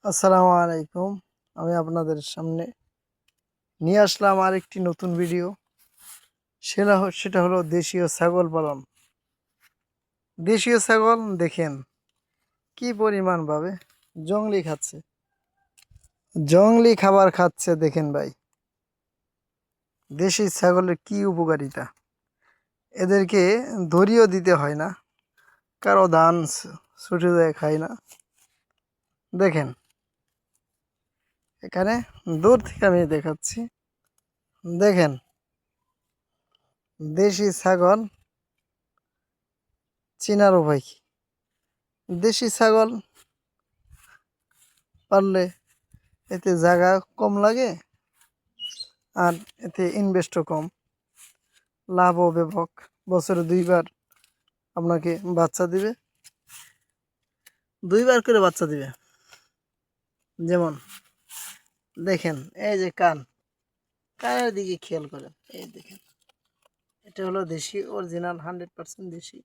আসসালামু আলাইকুম। আমি আপনাদের সামনে নিয়ে আসলাম আরেকটি নতুন ভিডিও। সেটা হলো দেশীয় ছাগল পালন। দেশীয় ছাগল দেখেন কি পরিমাণভাবে জংলি খাচ্ছে, জংলি খাবার খাচ্ছে। দেখেন ভাই, দেশি ছাগলের কি উপকারিতা। এদেরকে দড়িও দিতে হয় না, কারো ধান ছুটে যায় খায় না। দেখেন, এখানে দূর থেকে আমি দেখাচ্ছি। দেখেন, দেশি ছাগল চিনার উপায় কি? দেশি ছাগল পারলে এতে জায়গা কম লাগে, আর এতে ইনভেস্টও কম, লাভও ব্যাপক। বছরে দুইবার আপনাকে বাচ্চা দিবে, দুইবার করে বাচ্চা দিবে। যেমন দেখেন, এই যে কানের দিকে খেয়াল করেন, এই দেখেন, এটা হলো দেশি অরিজিনাল 100% দেশি।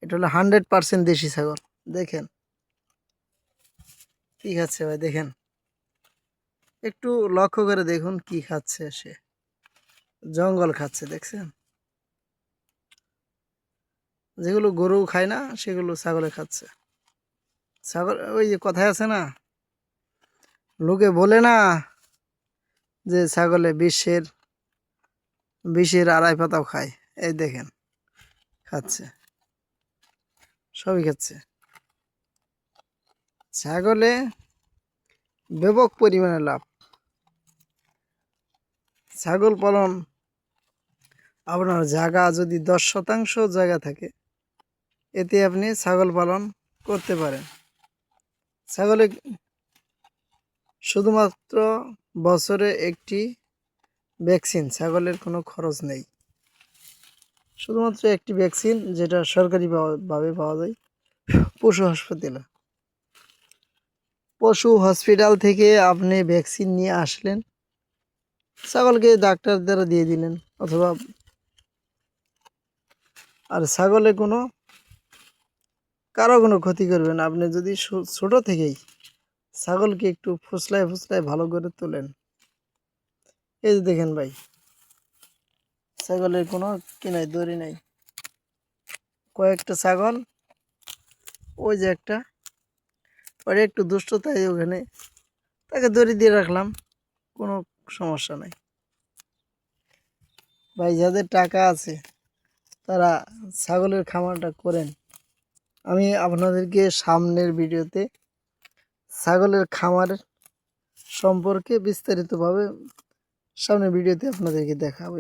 এটা হলো 100% দেশি ছাগল। দেখেন কি খাচ্ছে ভাই, দেখেন একটু লক্ষ্য করে দেখুন কি খাচ্ছে সে। জঙ্গল খাচ্ছে, দেখছেন? যেগুলো গরু খায় না সেগুলো ছাগলে খাচ্ছে। ছাগল, ওই যে কথায় আছে না, লোকে বলে না যে ছাগলে বিষের আড়াই পাতাও খায়। এই দেখেন খাচ্ছে, সবই খাচ্ছে। ছাগলে ব্যাপক পরিমাণে লাভ। ছাগল পালন, আপনার জায়গা যদি 10% জায়গা থাকে, এতে আপনি ছাগল পালন করতে পারেন। ছাগলে শুধুমাত্র বছরে একটি ভ্যাকসিন, ছাগলের কোনো খরচ নেই। শুধুমাত্র একটি ভ্যাকসিন, যেটা সরকারিভাবে পাওয়া যায় পশু হাসপাতালে। পশু হসপিটাল থেকে আপনি ভ্যাকসিন নিয়ে আসলেন, ছাগলকে ডাক্তার দ্বারা দিয়ে দিলেন, অথবা আর ছাগলে কারো কোনো ক্ষতি করবে না। আপনি যদি ছোট থেকেই ছাগলকে একটু ফুসলায় ভালো করে তোলেন। এই যে দেখেন ভাই, ছাগলের কোনো কিনাই দড়ি নাই। কয়েকটা ছাগল, ওই যে একটা, ওটা একটু দুষ্ট, তাই ওখানে তাকে দড়ি দিয়ে রাখলাম, কোনো সমস্যা নাই। ভাই, যাদের টাকা আছে তারা ছাগলের খামারটা করেন। আমি আপনাদেরকে সামনের ভিডিওতে ছাগলের খামার সম্পর্কে বিস্তারিতভাবে সামনের ভিডিওতে আপনাদেরকে দেখাবো।